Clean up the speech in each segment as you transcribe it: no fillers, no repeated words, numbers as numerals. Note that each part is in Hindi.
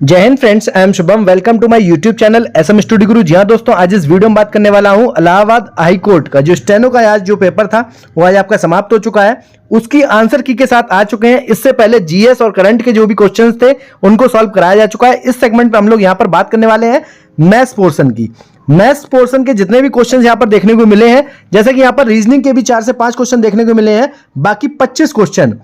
जय हिंद friends, I am Shubham. Welcome to my YouTube channel SM study Guru. जी हाँ दोस्तों, आज इस वीडियो में बात करने वाला हूं इलाहाबाद हाई कोर्ट का जो स्टेनो का आज जो पेपर था वो आज आपका समाप्त हो चुका है। उसकी आंसर की के साथ आ चुके हैं। इससे पहले जीएस और करंट के जो भी क्वेश्चंस थे उनको सॉल्व कराया जा चुका है। इस सेगमेंट में हम लोग यहाँ पर बात करने वाले हैं मैथ्स पोर्शन की। मैथ्स पोर्शन के जितने भी क्वेश्चन यहाँ पर देखने को मिले हैं, जैसे कि यहाँ पर रीजनिंग के भी 4 से 5 क्वेश्चन देखने को मिले हैं, बाकी 25 क्वेश्चन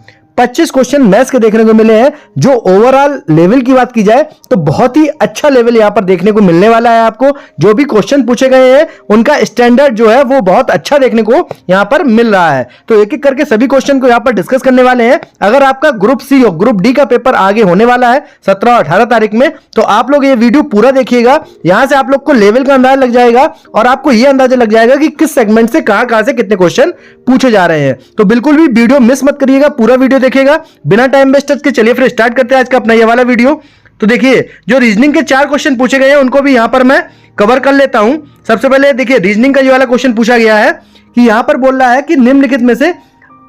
मैथ्स के देखने को मिले हैं। जो ओवरऑल लेवल की बात की जाए तो बहुत ही अच्छा लेवल यहां पर देखने को मिलने वाला है। आपको जो भी क्वेश्चन पूछे गए हैं उनका स्टैंडर्ड जो है वो बहुत अच्छा देखने को यहां पर मिल रहा है। तो एक एक करके सभी क्वेश्चन को यहां पर डिस्कस करने वाले हैं। अगर आपका ग्रुप सी और ग्रुप डी का पेपर आगे होने वाला है 17 और 18 तारीख में, तो आप लोग ये वीडियो पूरा देखिएगा। यहां से आप लोग को लेवल का अंदाजा लग जाएगा और आपको यह अंदाजा लग जाएगा कि किस सेगमेंट से कहां से कितने क्वेश्चन पूछे जा रहे हैं। तो बिल्कुल भी वीडियो मिस मत करिएगा, पूरा वीडियो देखिएगा। बिना टाइम वेस्ट के चलिए फिर स्टार्ट करते हैं आज का अपना ये वाला वीडियो। तो देखिए, जो रीजनिंग के 4 क्वेश्चन पूछे गए हैं उनको भी यहां पर मैं कवर कर लेता हूं। सबसे पहले देखिए, रीजनिंग का ये वाला क्वेश्चन पूछा गया है कि यहां पर बोल रहा है कि निम्नलिखित में से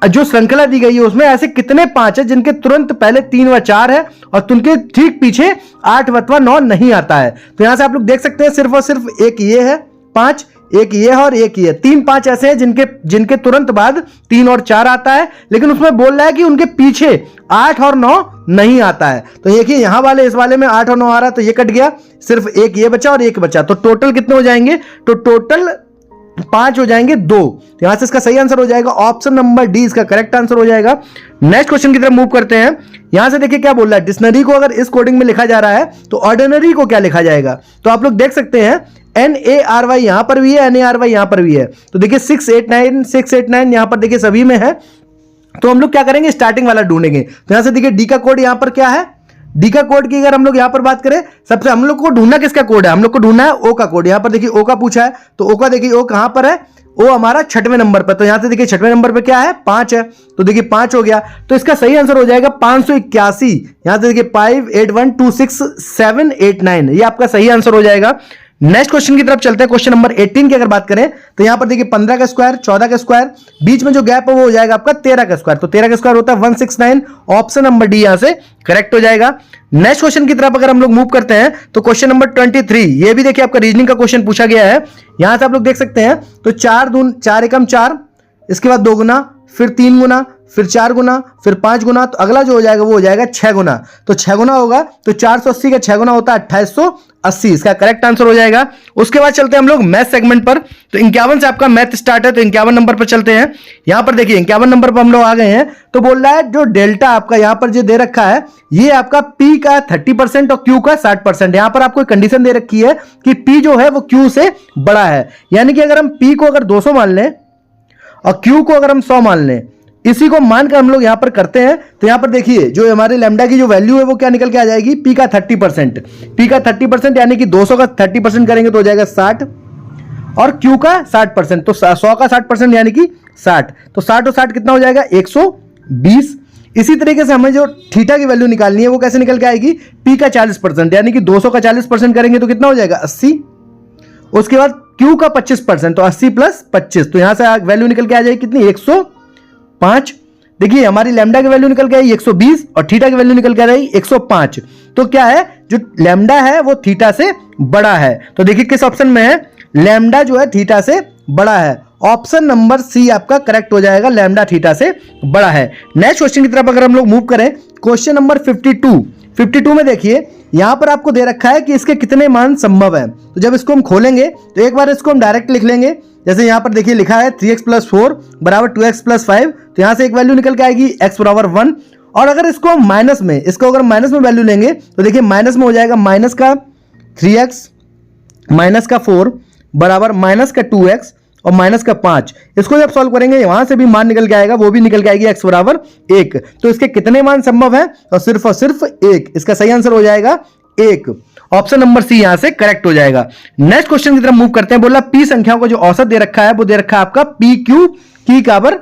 जो श्रृंखला दी गई है उसमें ऐसे कितने 5 है जिनके तुरंत पहले 3 व 4 है और उनके ठीक पीछे 8 व 9 नहीं आता है। तो यहां से आप लोग देख सकते हैं सिर्फ और सिर्फ एक ये है 5, एक ये है और एक ये। 3-5 ऐसे हैं जिनके तुरंत बाद 3 और 4 आता है, लेकिन उसमें बोल रहा है कि उनके पीछे 8 और 9 नहीं आता है। तो देखिए यहां वाले इस वाले में 8 और 9 आ रहा है, तो ये कट गया, सिर्फ एक ये बचा और एक बचा। तो टोटल कितने हो जाएंगे? तो टोटल 5 हो जाएंगे 2। तो यहां से इसका सही आंसर हो जाएगा ऑप्शन नंबर डी, इसका करेक्ट आंसर हो जाएगा। नेक्स्ट क्वेश्चन की तरफ मूव करते हैं। यहां से देखिए क्या बोल रहा है, डिक्शनरी को अगर इस कोडिंग में लिखा जा रहा है तो ऑर्डिनरी को क्या लिखा जाएगा? तो आप लोग देख सकते हैं NARY यहां पर भी है, NARY यहां पर भी है। तो देखिए 689 यहां पर देखिए सभी में है। तो हम लोग क्या करेंगे, स्टार्टिंग वाला ढूंढेंगे। तो यहां से देखिए डी का कोड यहां पर क्या है, डी का कोड की अगर हम लोग यहां पर बात करें, सबसे हम लोग को ढूंढना किसका कोड है? हम लोग को ढूंढना है ओ का कोड। यहां पर देखिए ओ का पूछा है, तो ओ का देखिए ओ कहां पर है, ओ हमारा 6वें नंबर पर। तो यहां से देखिए 6वें नंबर पे क्या है, 5 है। तो देखिए 5 हो गया, तो इसका सही आंसर हो जाएगा 581। यहां से देखिए 58126789, ये आपका सही आंसर हो जाएगा। नेक्स्ट क्वेश्चन की तरफ चलते हैं। क्वेश्चन नंबर 18 की अगर बात करें तो यहां पर देखिए 15 का स्क्वायर, 14 का स्क्वायर, बीच में जो गैप है वो हो जाएगा आपका 13 का स्क्वायर। तो 13 का स्क्वायर होता है 169, ऑप्शन नंबर डी यहां से करेक्ट हो जाएगा। नेक्स्ट क्वेश्चन की तरफ अगर हम लोग मूव करते हैं तो क्वेश्चन नंबर 23, ये भी देखिए आपका रीजनिंग का क्वेश्चन पूछा गया है। यहां से आप लोग देख सकते हैं, तो 4 एकम 4, इसके बाद 2 गुना, फिर 3 गुना, फिर 4 गुना, फिर 5 गुना, तो अगला जो हो जाएगा वो हो जाएगा 6 गुना। तो 6 गुना होगा, तो 480 का 6 गुना होता है 2880, इसका करेक्ट आंसर हो जाएगा। उसके बाद चलते हैं हम लोग मैथ सेगमेंट पर। तो 51 से आपका मैथ स्टार्ट है, तो 51 नंबर पर चलते हैं। यहां पर देखिए 51 नंबर पर हम लोग आ गए हैं। तो बोल रहा है जो डेल्टा आपका यहां पर जो दे रखा है, ये आपका पी का 30% और क्यू का 60%। यहां पर आपको कंडीशन दे रखी है कि पी जो है वो क्यू से बड़ा है, यानी कि अगर हम पी को अगर 200 मान लें और क्यू को अगर हम 100 मान लें, इसी को मानकर हम लोग यहां पर करते हैं। तो यहां पर देखिए जो हमारे लैम्डा की जो वैल्यू है वो क्या निकल के आ जाएगी, पी का 30%। पी का 30% यानी कि 200 का 30% करेंगे तो हो जाएगा 60 और क्यू का 60%। तो 100 का 60% यानी कि 60। तो 60 और 60 कितना हो जाएगा, 120। इसी तरीके से हमें जो थीटा की वैल्यू निकालनी है वो कैसे निकल के आएगी, पी का 40% यानी कि 200 का 40% करेंगे तो कितना हो जाएगा, 80। उसके बाद क्यू का 25%, तो 80 + 25, तो यहां से वैल्यू निकल के आ जाएगी कितनी, 105। देखिए हमारी लैम्डा की वैल्यू निकल के आई 120 और थीटा की वैल्यू निकल के आई 105। तो क्या है, जो लैम्डा है वो थीटा से बड़ा है। तो देखिए किस ऑप्शन में है, लैम्डा जो है थीटा से बड़ा है। ऑप्शन नंबर सी आपका करेक्ट हो जाएगा, लैम्डा थीटा से बड़ा है। नेक्स्ट क्वेश्चन की तरफ अगर हम लोग मूव करें, क्वेश्चन नंबर 52 में देखिए यहां पर आपको दे रखा है कि इसके कितने मान संभव है। तो जब इसको हम खोलेंगे तो एक बार इसको हम डायरेक्ट लिख लेंगे। जैसे यहां पर देखिए लिखा है 3x + 4 = 2x + 5, तो यहां से एक वैल्यू निकल के आएगी x = 1। और अगर इसको हम माइनस में वैल्यू लेंगे तो देखिए माइनस में हो जाएगा माइनस का 3x माइनस का 4 बराबर माइनस का 2x और माइनस का 5। इसको जब सॉल्व करेंगे वहां से भी मान निकल के आएगा, वो भी निकल के आएगी x = 1। तो इसके कितने मान संभव है, और सिर्फ 1। इसका सही आंसर हो जाएगा 1, ऑप्शन नंबर सी यहां से करेक्ट हो जाएगा। नेक्स्ट क्वेश्चन की तरफ मूव करते हैं। बोला पी संख्याओं को जो औसत दे रखा है वो दे रखा है आपका पी क्यू की पावर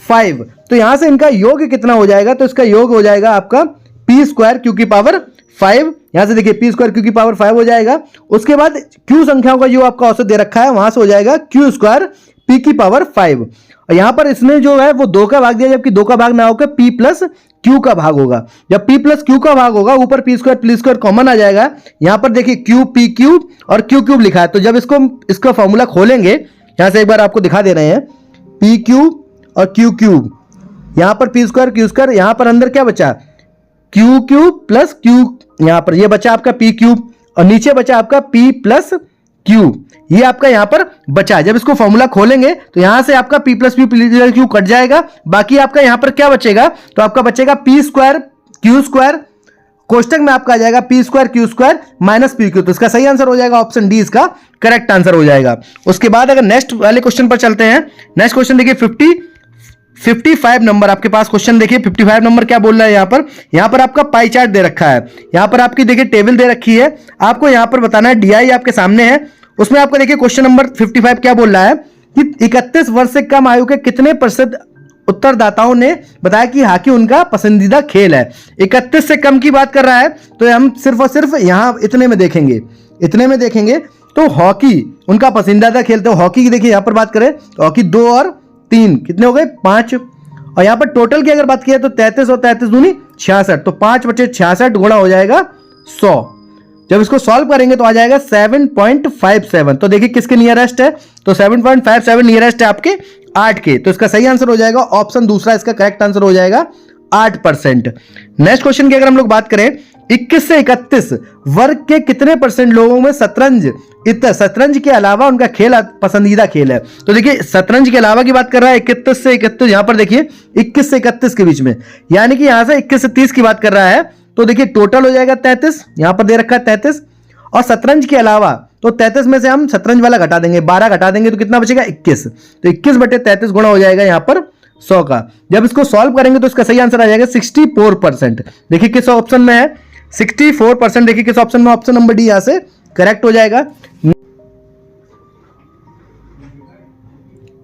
5। तो यहां से इनका योग कितना हो जाएगा, तो इसका योग हो जाएगा आपका p² क्यू की पावर 5। यहां से देखिए p² क्यू की पावर 5 हो जाएगा। उसके बाद क्यू संख्याओं का जो आपका औसत दे रखा है वहां से हो जाएगा q² p की पावर 5। और यहां पर इसने जो है वो 2 का भाग दिया, जबकि 2 का भाग ना होकर p + क्यू का भाग होगा। जब p प्लस क्यू का भाग होगा, ऊपर पी स्क्वायर कॉमन आ जाएगा। यहां पर देखिए क्यू पी क्यूब और क्यू क्यूब लिखा है, तो जब इसका फॉर्मूला खोलेंगे, यहां से एक बार आपको दिखा दे रहे हैं, पी क्यूब और क्यू क्यूब, यहां पर पी स्क्वायर क्यू स्क्वायर, यहां पर अंदर क्या बचा, क्यू क्यूब प्लस क्यू, यहां पर ये बचा आपका पी क्यूब और नीचे बचा आपका p प्लस क्यू, ये आपका यहां पर बचा। जब इसको फॉर्मूला खोलेंगे तो यहां से आपका p प्लस क्यू कट जाएगा, बाकी आपका यहां पर क्या बचेगा, तो आपका बचेगा पी स्क्वायर क्यू स्क्वायर, कोष्टक में आपका आ जाएगा P square Q square minus P Q. तो इसका सही आंसर हो जाएगा ऑप्शन डी, इसका करेक्ट आंसर हो जाएगा। उसके बाद अगर नेक्स्ट वाले क्वेश्चन पर चलते हैं, नेक्स्ट क्वेश्चन देखिए 55 नंबर आपके पास क्वेश्चन देखिए। 55 नंबर क्या बोल रहा है यहां पर आपका पाई चार्ट दे रखा है, यहां पर आपकी देखिए टेबल दे रखी है, आपको यहां पर बताना है, डीआई आपके सामने है, उसमें आपको देखिए क्वेश्चन नंबर 55 क्या बोल रहा है कि 31 वर्ष से कम आयु के कितने प्रतिशत उत्तरदाताओं ने बताया कि हॉकी उनका पसंदीदा खेल है। 31 से कम की बात कर रहा है, तो हम सिर्फ और सिर्फ यहां इतने में देखेंगे, तो हॉकी उनका पसंदीदा खेल। तो हॉकी की देखिए यहां पर बात करें, हॉकी 2 और 3 कितने हो गए 5, और यहां पर टोटल की अगर बात किया तो 33 और 33 दूनी 66, तो 5/66 गुणा हो जाएगा 100। जब इसको सॉल्व करेंगे तो आ जाएगा 7.57। तो देखिए किसके नियरेस्ट है, तो 7.57 नियरेस्ट है आपके 8 के, तो इसका सही आंसर हो जाएगा ऑप्शन दूसरा, इसका करेक्ट आंसर हो जाएगा 8%। नेक्स्ट क्वेश्चन की अगर हम लोग बात करें, 21 से 31 वर्ग के कितने परसेंट लोगों में शतरंज के अलावा उनका खेल पसंदीदा खेल है। तो देखिए शतरंज के अलावा की बात कर रहा है, 31 से 31, यहां पर देखिए 21 से 31 के बीच में, यानी कि यहां से 21 से 30 की बात कर रहा है, तो देखिए टोटल हो जाएगा 33, यहां पर दे रखा है 33, और शतरंज के अलावा, तो 33 में से हम शतरंज वाला घटा देंगे, 12 घटा देंगे, तो कितना बचेगा 21, तो 21/33 गुणा हो जाएगा यहां पर 100 का। जब इसको सॉल्व करेंगे तो इसका सही आंसर आ जाएगा 64%। देखिए किस ऑप्शन में है 64%, देखिए किस ऑप्शन में, ऑप्शन नंबर डी यहां से करेक्ट हो जाएगा।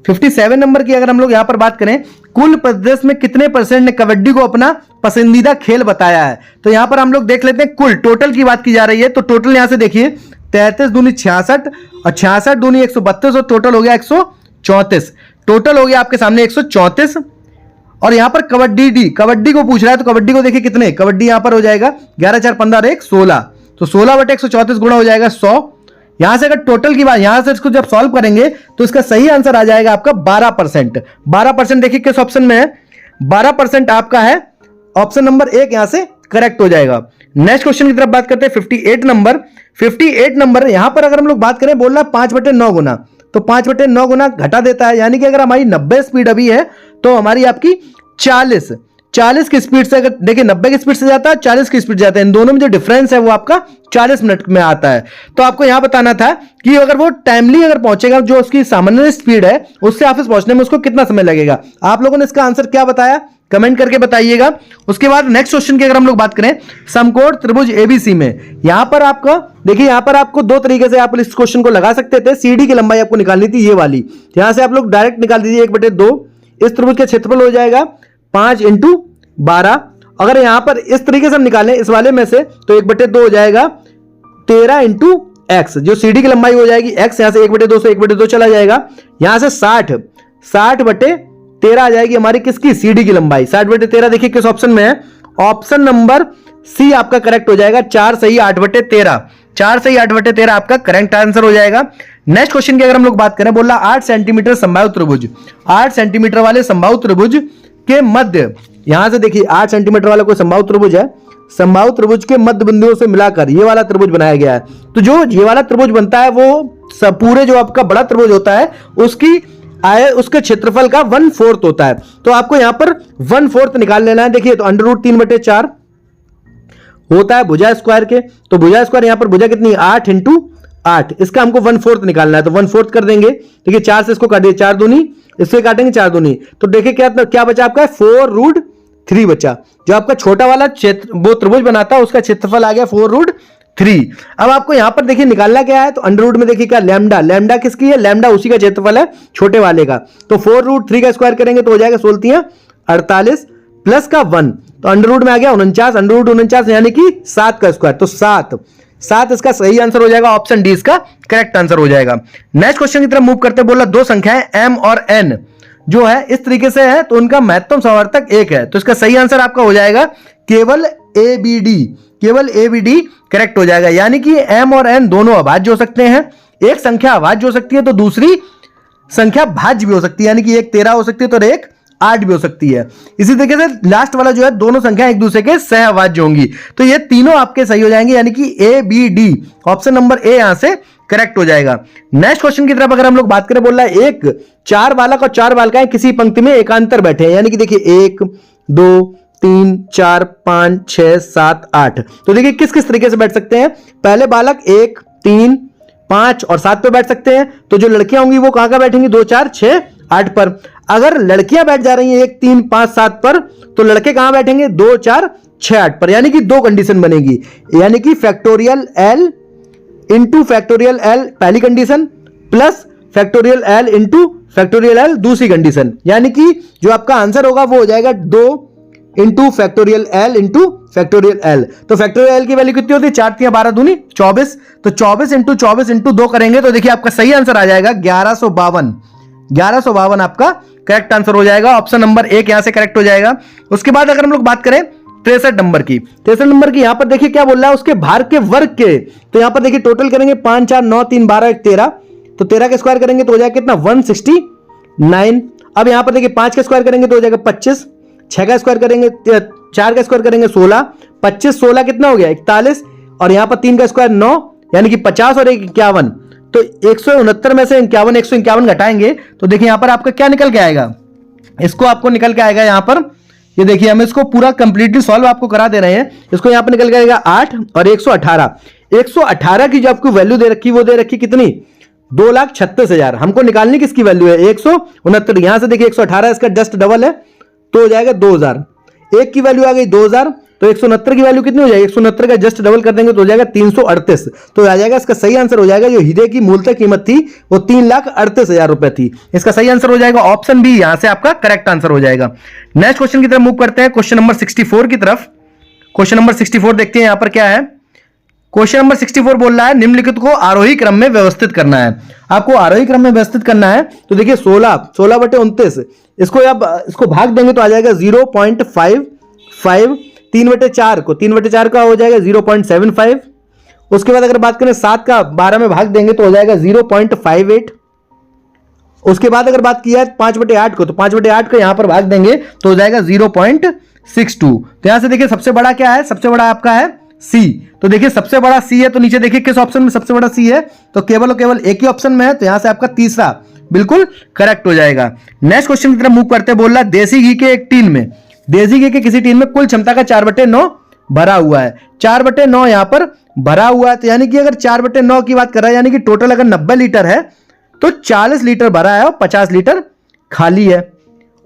57 नंबर की अगर हम लोग यहां पर बात करें, कुल प्रदेश में कितने परसेंट ने कबड्डी को अपना पसंदीदा खेल बताया है। तो यहां पर हम लोग देख लेते हैं, कुल टोटल की बात की जा रही है, तो टोटल यहां से देखिए 33 दूनी 66 और 66 दूनी 132 और टोटल हो गया 134, टोटल हो गया आपके सामने 134। और यहां पर कबड्डी को पूछ रहा है, तो कबड्डी को देखिए कितने, कबड्डी यहां पर हो जाएगा 11 4 15 और 1 16, तो 16/134 गुणा हो जाएगा 100। यहां से अगर टोटल की बात, यहां से इसको जब सॉल्व करेंगे तो इसका सही आंसर आ जाएगा आपका 12%। 12% देखिए किस ऑप्शन में है, 12% आपका है ऑप्शन नंबर 1, यहां से करेक्ट हो जाएगा। नेक्स्ट क्वेश्चन की तरफ बात करते हैं 58 नंबर यहां पर अगर हम लोग बात करें, बोल रहा है 5/9 गुना, तो 5/9 गुना घटा देता है, यानी कि अगर हमारी 90 स्पीड अभी है तो हमारी आपकी 40 की स्पीड से, अगर देखिए 90 की स्पीड से जाता है, 40 की स्पीड जाता है, इन दोनों में जो डिफरेंस है वो आपका 40 मिनट में आता है। तो आपको यहां बताना था कि अगर वो टाइमली अगर पहुंचेगा, जो उसकी सामान्य स्पीड है उससे ऑफिस पहुंचने में उसको कितना समय लगेगा। आप लोगों ने इसका आंसर क्या बताया कमेंट करके बताइएगा। उसके बाद नेक्स्ट क्वेश्चन की अगर हम लोग बात करें, समकोण त्रिभुज एबीसी में, यहां पर आपका देखिए, यहां पर आपको दो तरीके से आप इस क्वेश्चन को लगा सकते थे। सीडी की लंबाई आपको निकालनी थी ये वाली, यहां से आप लोग डायरेक्ट निकाल दीजिए 1/2। इस त्रिभुज का क्षेत्रफल हो जाएगा 5 × 12। अगर यहां पर इस तरीके से हम निकालें इस वाले में से, तो 1/2 हो जाएगा 13 × x, जो सीडी की लंबाई हो जाएगी x, यहां से 1/2 से 1/2 चला जाएगा, यहां से 60/13 आ जाएगी हमारी किसकी, सीडी की लंबाई। 60/13 देखिए किस ऑप्शन में है, ऑप्शन नंबर सी आपका करेक्ट हो जाएगा। 4 सही 8/13 आपका करेक्ट आंसर हो जाएगा। नेक्स्ट क्वेश्चन की अगर हम लोग बात करें, बोला 8 सेंटीमीटर संभाव्य त्रिभुज, 8 सेंटीमीटर वाले संभाव्य त्रिभुज के मध्य, यहां से देखिए 8 सेंटीमीटर वाला कोई संभाव्य त्रिभुज है, संभाव्य त्रिभुज के मध्य बिंदुओं से मिलाकर ये वाला त्रिभुज बनाया गया है। तो जो ये वाला त्रिभुज बनता है वो पूरे जो आपका बड़ा त्रिभुज होता है उसके क्षेत्रफल का 1/4 होता है। तो आपको यहां पर 1/4 निकाल लेना है। देखिए तो √3/4 होता है भुजा स्क्वायर के, तो भुजा स्क्वायर यहां पर भुजा कितनी 8 × 8, इसका हमको 1/4 निकालना है, तो 1/4 कर देंगे। देखिए 4 से इसको काटिए, 4 दूनी, इससे काटेंगे 4 दूनी, तो देखिए क्या बचा आपका 4√3 बचा। जो आपका छोटा वाला क्षेत्र वो त्रिभुज बनाता है उसका क्षेत्रफल आ गया 4√3। अब आपको यहां पर देखिए निकालना क्या है, तो अंडर में देखिए क्या लैम्डा किसकी है, लैम्डा उसी का क्षेत्रफल है छोटे वाले का। तो 4√3 का स्क्वायर करेंगे तो हो जाएगा 16 48 प्लस का 1, तो अंडर में आ गया 49, √49 यानी कि 7 का स्क्वायर, तो 7 इसका सही आंसर हो जाएगा, ऑप्शन डी इसका करेक्ट आंसर हो जाएगा। नेक्स्ट क्वेश्चन की तरफ मूव करते, बोला दो संख्याएं m और n, जो है इस तरीके से है तो उनका महत्तम समवर्तक 1 है। तो इसका सही आंसर आपका हो जाएगा केवल ABD, केवल ABD करेक्ट हो जाएगा। यानी कि M और N दोनों अभाज्य हो सकते हैं, एक संख्या अभाज्य हो सकती है तो दूसरी संख्या भाज्य भी हो सकती है, यानी कि एक 13 हो सकती है तो एक 8 भी हो सकती है। इसी तरीके से लास्ट वाला जो है दोनों संख्या एक दूसरे के सहअभाज्य होंगी। तो ये तीनों आपके सही हो जाएंगे, यानी कि ABD ऑप्शन नंबर ए यहां से करेक्ट हो जाएगा। नेक्स्ट क्वेश्चन की तरफ अगर हम लोग बात करें, बोल रहा है एक 4 बालक और 4 बालिकाएं किसी पंक्ति में एकांतर बैठे हैं, यानी कि देखिए 1 2 3 4 5 6 7 8। तो देखिए किस किस तरीके से बैठ सकते हैं। पहले बालक 1 3 5 और 7 पे बैठ सकते हैं। तो जो लड़कियां होंगी वो कहां बैठेंगी, 2 4 6 8 पर। अगर लड़कियां बैठ जा रही हैं 1 3 5 7 पर, तो लड़के कहां बैठेंगे, 2 4 6 8 पर। यानी कि दो कंडीशन बनेगी, यानी कि factorial L into factorial L पहली condition plus factorial L into factorial L दूसरी कंडीशन। यानी कि जो आपका आंसर होगा वो हो जाएगा 2 into factorial L into factorial L. तो फैक्टोरियल एल की वैल्यू कितनी होती है, 4 3 12 दूनी 24। तो 24 इंटू 24 इंटू 2 करेंगे तो देखिए आपका सही आंसर आ जाएगा 1152। 1152 आपका करेक्ट आंसर हो जाएगा। ऑप्शन नंबर 1 यहां से करेक्ट हो जाएगा। उसके बाद अगर हम लोग बात करें 63 नंबर की, 63 नंबर की यहां पर देखिए क्या बोल रहा है, उसके भार के वर्ग के। तो यहां पर देखिए टोटल करेंगे 5 4 9 3 12 1 13। तो 13 का स्क्वायर करेंगे तो हो जाएगा कितना, 169। अब यहां पर देखिए 5 का स्क्वायर करेंगे तो हो जाएगा 25, 6 का स्क्वायर करेंगे 4 का स्क्वायर करेंगे 16, 25 16 कितना हो गया 41, और यहां पर 3 का स्क्वायर 9, यानी कि 50 और 1 51। तो 169 में से 51 151 घटाएंगे तो देखिए यहां पर आपका क्या निकल के आएगा, इसको आपको निकल के आएगा यहां पर, ये देखिए हम इसको पूरा कंप्लीटली सॉल्व आपको करा दे रहे हैं। इसको यहां पर निकल के आएगा 8 और 118। 118 की जो आपको वैल्यू दे रखी वो दे रखी कितनी, 2,36,000। हमको निकालनी किसकी वैल्यू है, 169। यहां से देखिए 118 इसका जस्ट डबल है तो हो जाएगा 2000। एक की वैल्यू आ गई 2000, तो 169 की वैल्यू कितनी हो जाएगी, 169 का जस्ट डबल कर देंगे तो हो जाएगा 338। तो आ जाएगा इसका सही आंसर हो जाएगा, जो हीरे की मूलतः कीमत थी वो 3,38,000 रुपए थी। इसका सही आंसर हो जाएगा ऑप्शन बी, यहां से आपका करेक्ट आंसर हो जाएगा। नेक्स्ट क्वेश्चन की तरफ मूव करते हैं, क्वेश्चन नंबर 64 की तरफ। क्वेश्चन नंबर 64 देखते हैं यहां पर क्या है। क्वेश्चन नंबर 64 बोल रहा है निम्नलिखित को आरोही क्रम में व्यवस्थित करना है। आपको आरोही क्रम में व्यवस्थित करना है तो देखिए 16 बटे 29, इसको आप इसको भाग देंगे तो आ जाएगा 0.55। 3 बटे 4 को 3 बटे 4 का हो जाएगा 0.75। उसके बाद अगर बात करें 7 का 12 में भाग देंगे तो हो जाएगा 0.58। उसके बाद अगर बात किया 5 बटे 8 को, तो 5 बटे 8 को यहां पर भाग देंगे तो हो जाएगा 0.62। तो यहां से देखिए सबसे बड़ा क्या है, सबसे बड़ा आपका है सी। तो देखिए सबसे बड़ा सी है, तो नीचे देखिए किस ऑप्शन में सबसे बड़ा सी है, तो केवल और केवल एक ही ऑप्शन में है, तो यहां से आपका तीसरा बिल्कुल करेक्ट हो जाएगा। नेक्स्ट क्वेश्चन की तरफ मूव करते हैं, बोल रहा है देसी घी के एक टीन में, देसी घी के किसी टीन में कुल क्षमता का 4/9 भरा हुआ है। 4/9 यहां पर भरा हुआ है, तो यानी कि अगर 4/9 की बात कर रहा है, यानी कि टोटल अगर 90 लीटर है तो 40 लीटर भरा है और 50 लीटर खाली है।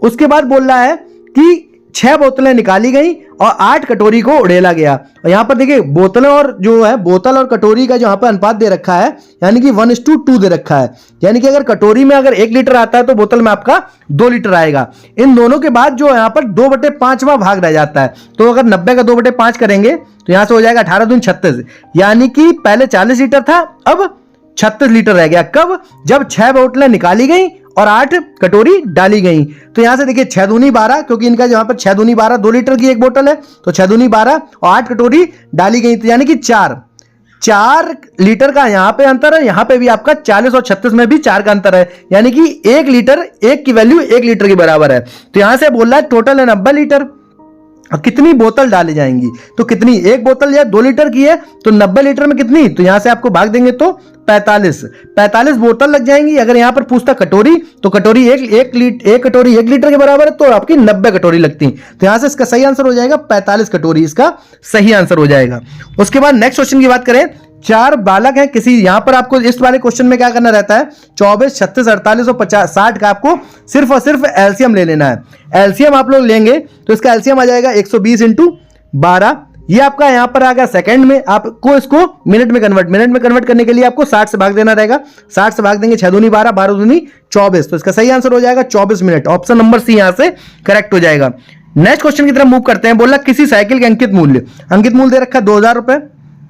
उसके बाद बोल रहा है कि 6 बोतलें निकाली गई और 8 कटोरी को उड़ेला गया। और यहां पर देखिए बोतलें और जो है बोतल और कटोरी का जो यहां पर अनुपात दे रखा है, यानी कि 1:2 दे रखा है। यानी कि अगर कटोरी में अगर 1 लीटर आता है तो बोतल में आपका 2 लीटर आएगा। इन दोनों के बाद जो यहां पर 2/5वां भाग रह जाता है, तो अगर 90 का 2/5 करेंगे तो यहां से हो जाएगा 18 दूनी 36। यानी कि पहले 40 लीटर था, अब 36 लीटर रह गया। कब, जब 6 बोतलें निकाली गई और 8 कटोरी डाली गई। तो यहां से देखिए 6 दूनी 12, क्योंकि इनका जहां पर 6 दूनी 12 2 लीटर की एक बोतल है, तो 6 दूनी 12 और 8 कटोरी डाली गई, तो यानी कि 4 लीटर का यहां पे अंतर है। यहां पे भी आपका 40 और 36 में भी 4 का अंतर है, यानी कि 1 लीटर, 1 की वैल्यू 1 लीटर के बराबर है। तो यहां से बोल रहा है टोटल है 90 लीटर, कितनी बोतल डाली जाएंगी, तो कितनी, 1 बोतल या 2 लीटर की है तो 90 लीटर में कितनी, तो यहां से आपको भाग देंगे तो 45 बोतल लग जाएंगी। अगर यहां पर पूछता कटोरी, तो कटोरी एक कटोरी 1 लीटर के बराबर है, तो आपकी 90 कटोरी लगती। तो यहां से इसका सही आंसर हो जाएगा 45 कटोरी, इसका सही आंसर हो जाएगा। उसके बाद नेक्स्ट क्वेश्चन की बात करें, 4 बालक हैं किसी, यहां पर आपको इस वाले क्वेश्चन में क्या करना रहता है, 24 36 48 और 50 60 का आपको सिर्फ और सिर्फ एलसीएम ले लेना है। एलसीएम आप लोग लेंगे तो इसका एलसीएम आ जाएगा 120 × 12। ये आपका यहां पर आ गया सेकंड में, आपको इसको मिनट में कन्वर्ट करने के लिए आपको 60 से भाग देना रहेगा। 60 से भाग देंगे 6 दूनी 12 12 दूनी 24, तो इसका सही आंसर हो जाएगा 24 मिनट। ऑप्शन नंबर सी यहां से करेक्ट हो जाएगा। नेक्स्ट क्वेश्चन की तरफ मूव करते हैं, बोला किसी साइकिल का अंकित मूल्य दे रखा है 2000 रुपए,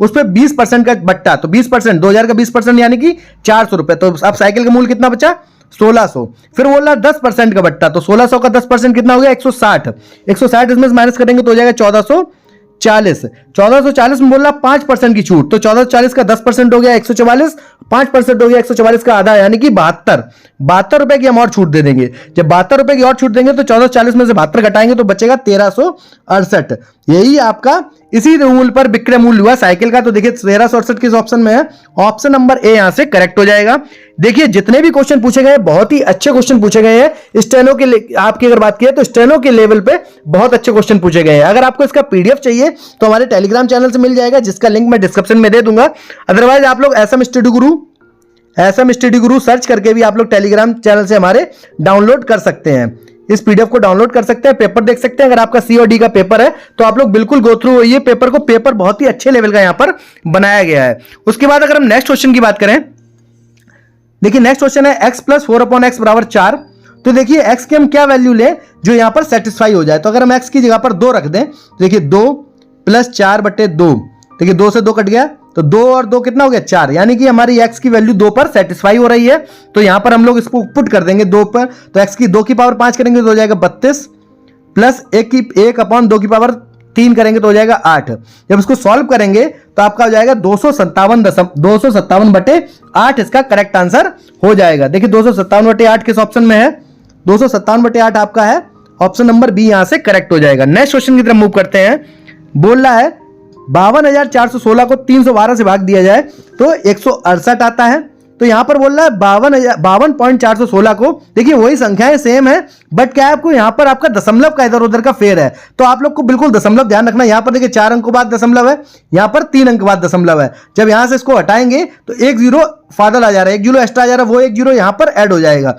उस पर 20% का बट्टा, तो 20%, 2000 का 20% यानी कि 400 रुपए। तो अब साइकिल का मूल्य कितना बचा, 1600। फिर बोल रहा 10% का बट्टा, तो 1600 का 10% कितना हो गया 160। 160 इसमें से माइनस करेंगे तो हो जाएगा 1440। 1440 में बोल रहा 5% की छूट, तो 1440 का 10% हो गया 144, 5% हो गया 144 का आधा, यानी कि 72 रुपए की हम और छूट दे देंगे। जब 72 रुपए की और छूट देंगे तो 1440 में से 72 घटाएंगे तो बचेगा 1368। यही आपका इसी रूल पर विक्रय मूल्य हुआ साइकिल का। तो देखिए 1368 किस ऑप्शन में है, ऑप्शन नंबर ए यहां से करेक्ट हो जाएगा। देखिए जितने भी क्वेश्चन पूछे गए बहुत ही अच्छे क्वेश्चन पूछे गए हैं। स्टेनो के आपकी अगर बात की तो स्टेनो के लेवल पे बहुत अच्छे क्वेश्चन पूछे गए हैं। अगर आपको इसका पीडीएफ चाहिए तो हमारे टेलीग्राम चैनल से मिल जाएगा, जिसका लिंक मैं डिस्क्रिप्शन में दे दूंगा। अदरवाइज आप लोग एसएम स्टडी गुरु सर्च करके भी आप लोग टेलीग्राम चैनल से हमारे डाउनलोड कर सकते हैं। इस पीडीएफ को डाउनलोड कर सकते हैं, पेपर देख सकते हैं। अगर आपका सी और डी का पेपर है तो आप लोग बिल्कुल गो थ्रू होइए पेपर को, पेपर बहुत ही अच्छे लेवल का यहां पर बनाया गया है। उसके बाद अगर हम नेक्स्ट क्वेश्चन की बात करें, देखिए नेक्स्ट क्वेश्चन है x प्लस 4/x बराबर 4। तो देखिए x की हम क्या वैल्यू लें जो यहां पर सेटिस्फाई हो जाए। तो अगर हम x की जगह पर 2 रख दें, देखिए 2 प्लस 4/2, देखिए 2 से 2 कट गया, तो 2 और 2 कितना हो गया 4, यानी कि हमारी x की वैल्यू 2 पर सेटिस्फाई हो रही है। तो यहां पर हम लोग इसको पुट कर देंगे 2 पर, तो x की 2 की पावर 5 करेंगे तो हो जाएगा 32, प्लस 1/2 की पावर 3 करेंगे तो हो जाएगा 8। जब इसको सॉल्व करेंगे तो आपका हो जाएगा 257/8 इसका करेक्ट आंसर हो जाएगा। देखिए 257/8 किस ऑप्शन में है, 257/8 आपका है ऑप्शन नंबर बी, यहां से करेक्ट हो जाएगा। नेक्स्ट क्वेश्चन की तरफ मूव करते हैं। बोल रहा है 52,416 को 312 से भाग दिया जाए तो 168 आता है। तो यहां पर बोल रहा है 52,416 को, देखिए वही संख्याएं सेम है, बट क्या है आपको यहां पर आपका दशमलव का इधर उधर का फेर है। तो आप लोग को बिल्कुल दशमलव ध्यान रखना। यहां पर देखिए 4 अंक बाद दशमलव है, यहां पर 3 अंक बाद दशमलव है। जब यहां से इसको हटाएंगे तो 1 जीरो फादल आ जा रहा है, 1 जीरो एक्स्ट्रा आ जा रहा है, वो 1 जीरो यहां पर ऐड हो जाएगा।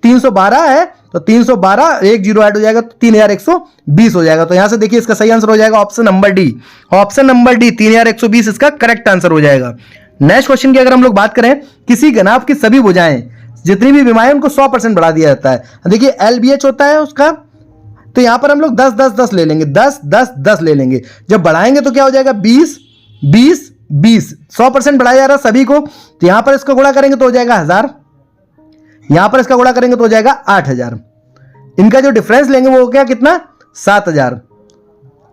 312 है तो 312 1 जीरो ऐड हो जाएगा तो 3120 हो जाएगा। तो यहां से देखिए इसका सही आंसर हो जाएगा option number D. Option number D 3120 इसका करेक्ट आंसर हो जाएगा। नेक्स्ट क्वेश्चन की अगर हम लोग बात करें, किसी घनाभ की सभी भुजाएं जितनी भी विमाएं उनको 100% बढ़ा दिया जाता है। देखिए LBH होता है उसका, तो यहां पर हम लोग 10 10 10 ले लेंगे, 10 10 10 ले लेंगे। जब बढ़ाएंगे तो क्या हो जाएगा 20 20 20, 100% बढ़ाया जा रहा है सभी को। तो यहां पर इसको गुणा करेंगे तो हो जाएगा 1000, यहां पर इसका गुणा करेंगे तो हो जाएगा 8000। इनका जो डिफरेंस लेंगे वो क्या कितना 7000।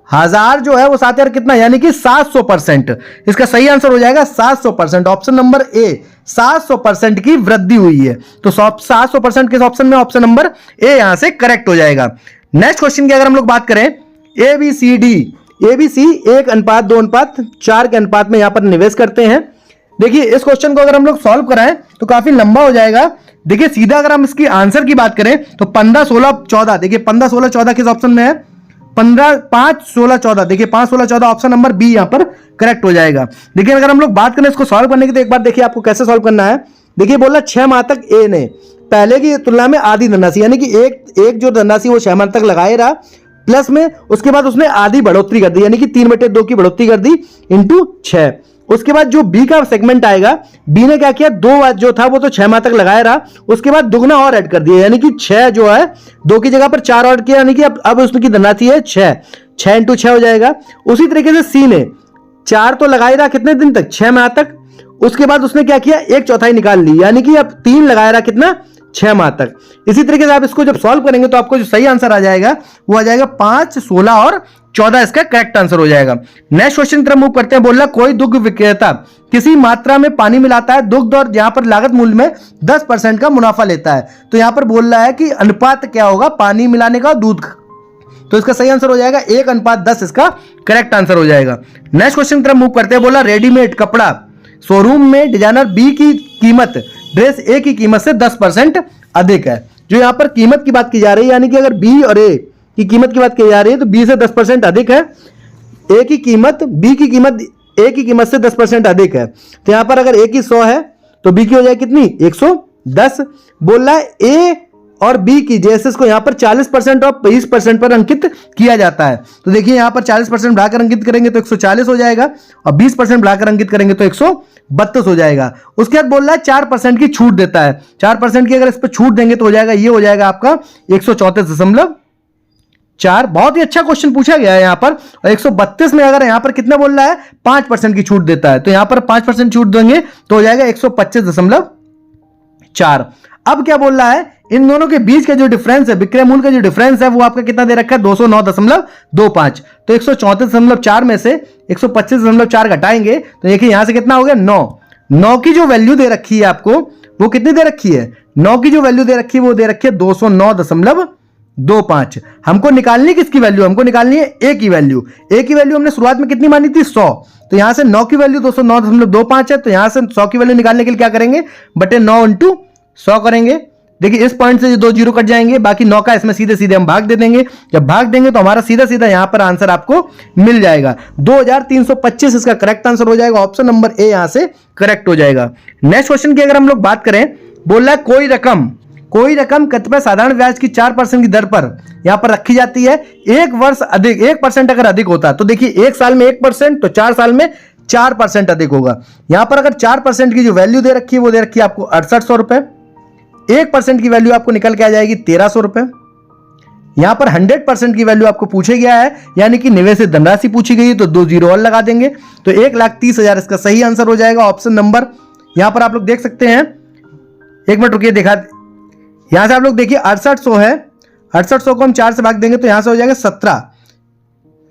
1000 जो है वो 7000 कितना, यानी कि 700%। इसका सही आंसर हो जाएगा 700%, ऑप्शन नंबर ए। 700% की वृद्धि हुई है, तो 700% किस ऑप्शन में, ऑप्शन नंबर ए यहां से करेक्ट हो जाएगा। नेक्स्ट क्वेश्चन की अगर हम लोग बात करें, ABC 1:2:4 के अनुपात में यहां पर निवेश करते हैं। देखिए इस क्वेश्चन को अगर हम लोग सॉल्व कराएं तो काफी लंबा हो जाएगा। देखिए सीधा अगर हम इसकी आंसर की बात करें तो 15 16 14, देखिए 15 16 14 किस ऑप्शन में है, 15 5 16 14, देखिए 5 16 14 ऑप्शन नंबर बी यहां पर करेक्ट हो जाएगा। देखिए अगर हम लोग बात करें इसको सॉल्व करने की, तो एक बार देखिए आपको कैसे सॉल्व करना है। देखिए बोला 6 माह तक ए ने पहले की तुलना में आधी धनराशि, यानी कि एक जो धनराशि वो 6 माह तक लगाए रहा, प्लस में उसके बाद उसने आधी बढ़ोतरी कर दी, यानी कि 3/2 की बढ़ोतरी कर दी इंटू 6। उसके बाद जो बी का सेगमेंट आएगा, बी ने क्या किया, 2 जो था वो तो 6 माह तक लगाया रहा, उसके बाद दुगना और ऐड कर दिया, यानी कि 6 जो है 2 की जगह पर 4 ऐड किया, यानी कि अब उसकी धनराशि है 6 इंटू 6 हो जाएगा। उसी तरीके से सी ने 4 तो लगाया रहा कितने दिन तक, 6 माह तक, उसके बाद उसने क्या किया 1/4 निकाल ली, यानी कि अब 3 लगाया रहा कितना 6 माह तक। इसी तरीके से आप इसको जब सॉल्व करेंगे तो आपको जो सही आंसर आ जाएगा वो आ जाएगा 5 16 और 14 इसका करेक्ट आंसर हो जाएगा। नेक्स्ट क्वेश्चन की तरफ मूव करते हैं। बोल रहा कोई दुग्ध विक्रेता किसी मात्रा में पानी मिलाता है दुग्ध और यहां पर लागत मूल्य में 10% का मुनाफा लेता है। तो यहां पर बोल रहा है कि अनुपात क्या होगा पानी मिलाने का दूध का, तो इसका सही आंसर हो जाएगा 1:10 इसका करेक्ट आंसर हो जाएगा। नेक्स्ट क्वेश्चन की तरफ मूव करते हैं। बोला रेडीमेड कपड़ा शोरूम में डिजाइनर बी की कीमत ड्रेस ए की कीमत से 10% अधिक है। जो यहां पर कीमत की बात की जा रही है, यानी कि अगर बी और ए की कीमत की बात की जा रही है तो बी से 10% अधिक है, ए की कीमत बी की कीमत ए की कीमत से 10% अधिक है। तो यहां पर अगर ए की 100 है तो बी की हो जाए कितनी 110। बोल रहा है ए और बी की जैसे इसको यहां पर 40% और 20% पर अंकित किया जाता है। तो देखिए यहां पर 40% बढ़ाकर अंकित करेंगे तो 140 हो जाएगा, और 20% बढ़ाकर अंकित करेंगे तो 132 हो जाएगा। उसके बाद बोल रहा है 4% की छूट देता है। 4% की अगर इस पर छूट देंगे तो हो जाएगा, ये हो जाएगा आपका 134.4। बहुत ही अच्छा क्वेश्चन पूछा गया है यहां पर। और 132 में अगर यहां पर कितना बोल रहा है 5% की छूट देता है, तो यहां पर 5% छूट देंगे तो हो जाएगा 125.4। अब क्या बोल रहा है, इन दोनों के बीच का जो डिफरेंस है, विक्रय मूल्य का जो डिफरेंस है वो आपका कितना दे रखा है 209.25। तो 134.4 में से 125.4 घटाएंगे तो देखिए यहां से कितना हो गया 9 की जो वैल्यू दे रखी है आपको वो कितनी दे रखी है, 9 की जो वैल्यू दे रखी है वो दे रखी है 209.25। हमको निकालनी किसकी वैल्यू, हमको निकालनी है ए की वैल्यू। ए की वैल्यू हमने शुरुआत में कितनी मानी थी 100, तो यहां से 9 की वैल्यू 209.25 है, तो यहां से 100 की वैल्यू निकालने के लिए क्या करेंगे, बटे 9 इंटू 100 करेंगे। देखिए इस पॉइंट से जो 2 जीरो कट जाएंगे, बाकी 9 का इसमें सीधे सीधे हम भाग दे देंगे। जब भाग देंगे तो हमारा सीधा सीधा यहां पर आंसर आपको मिल जाएगा 2325 इसका करेक्ट आंसर हो जाएगा। ऑप्शन नंबर ए यहां से करेक्ट हो जाएगा। नेक्स्ट क्वेश्चन की अगर हम लोग बात करें, बोल रहा है कोई रकम कतिपय साधारण ब्याज की 4% की दर पर यहां पर रखी जाती है, एक वर्ष अधिक 1% अगर अधिक होता है, तो देखिए 1 साल में 1% तो 4 साल में 4% अधिक होगा। यहां पर अगर 4% की जो वैल्यू दे रखी है वो दे रखी है आपको 6800 रुपए, 1% की वैल्यू आपको निकल के आ जाएगी 1300 रुपए। यहां पर 100% की वैल्यू आपको पूछे गया है, यानी कि निवेशित धनराशि पूछी गई, तो 2 जीरो और लगा देंगे, तो 1,30,000 इसका सही आंसर हो जाएगा। ऑप्शन नंबर यहां पर आप लोग देख सकते हैं, एक मिनट रुकिए दिखा, यहां से आप लोग देखिए 6800 है, 6800 को हम 4 से भाग देंगे तो यहां से हो जाएगा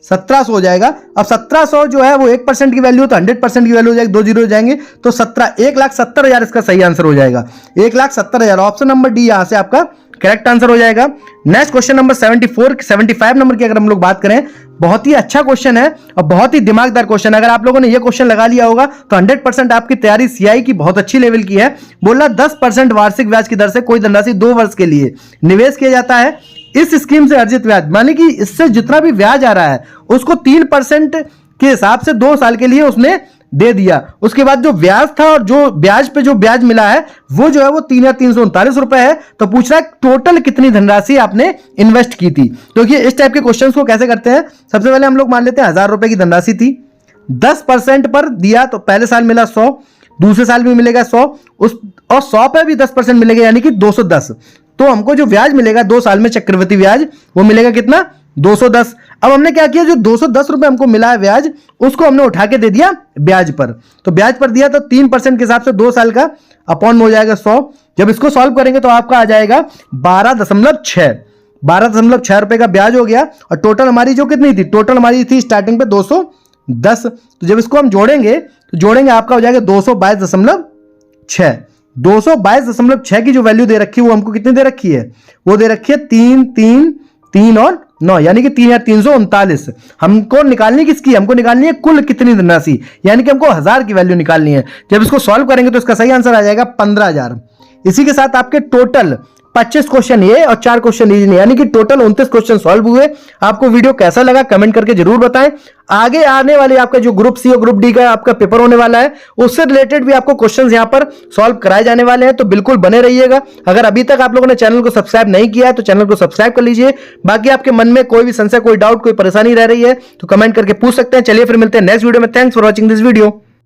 1700 हो जाएगा। अब 1700 जो है वो 1% की वैल्यू, तो 100% की वैल्यू हो जाएगी, 2 जीरो हो जाएंगे तो 1,70,000 इसका सही आंसर हो जाएगा, 1,70,000। ऑप्शन नंबर डी यहां से आपका करेक्ट आंसर हो जाएगा। नेक्स्ट क्वेश्चन नंबर 75 नंबर की अगर हम लोग बात करें, बहुत ही अच्छा क्वेश्चन है और बहुत ही दिमागदार क्वेश्चन है। अगर आप लोगों ने ये क्वेश्चन लगा लिया होगा तो 100% आपकी तैयारी सीआई की बहुत अच्छी लेवल की है। बोला 10% वार्षिक ब्याज की दर से कोई धनराशि 2 वर्ष के लिए निवेश किया जाता है, इस स्कीम से अर्जित ब्याज, माने कि इससे जितना भी ब्याज आ रहा है उसको 3% के हिसाब से 2 साल के लिए उसने दे दिया। उसके बाद जो ब्याज था और जो ब्याज पे जो ब्याज मिला है वो जो है वो 3,339 रुपए है। तो पूछ रहा है टोटल कितनी धनराशि आपने इन्वेस्ट की थी। तो ये इस टाइप के क्वेश्चंस को कैसे करते हैं, सबसे पहले हम लोग मान लेते हैं 1000 रुपए की धनराशि थी, 10% पर दिया तो पहले साल मिला 100, दूसरे साल भी मिलेगा 100, उस और 100 पे भी 10% मिलेगा यानी कि 210। तो हमको जो ब्याज मिलेगा 2 साल में चक्रवृद्धि ब्याज वो मिलेगा कितना 210। अब हमने क्या किया, जो 210 रुपए हमको मिला है ब्याज उसको हमने उठा के दे दिया ब्याज पर, तो ब्याज पर दिया तो 3% के हिसाब से 2 साल का अपॉन में हो जाएगा 100। जब इसको सॉल्व करेंगे तो आपका आ जाएगा 12.6 रुपए का ब्याज हो गया। और टोटल हमारी जो कितनी थी, टोटल हमारी थी स्टार्टिंग पे 210, तो जब इसको हम जोड़ेंगे तो जोड़ेंगे आपका हो जाएगा 222.6। 222.6 की जो वैल्यू दे रखी है वो हमको कितनी दे रखी है, वो दे रखी है 3, 3, 3 और 9 यानी कि 3,339। हमको निकालनी किसकी, हमको निकालनी है कुल कितनी धनराशि, यानी कि हमको 1000 की वैल्यू निकालनी है। जब इसको सॉल्व करेंगे तो इसका सही आंसर आ जाएगा 15,000। इसी के साथ आपके टोटल 25 क्वेश्चन ये और 4 क्वेश्चन रीजनिंग, यानी कि टोटल 29 क्वेश्चन सॉल्व हुए। आपको वीडियो कैसा लगा कमेंट करके जरूर बताएं। आगे आने वाले आपका जो ग्रुप सी और ग्रुप डी का आपका पेपर होने वाला है उससे रिलेटेड भी आपको क्वेश्चंस यहां पर सॉल्व कराए जाने वाले हैं, तो बिल्कुल बने रहिएगा। अगर अभी तक आप लोगों ने चैनल को सब्सक्राइब नहीं किया है तो चैनल को सब्सक्राइब कर लीजिए। बाकी आपके मन में कोई भी संशय, कोई डाउट, कोई परेशानी रह रही है तो कमेंट करके पूछ सकते हैं। चलिए फिर मिलते हैं नेक्स्ट वीडियो में। Thanks for watching this video.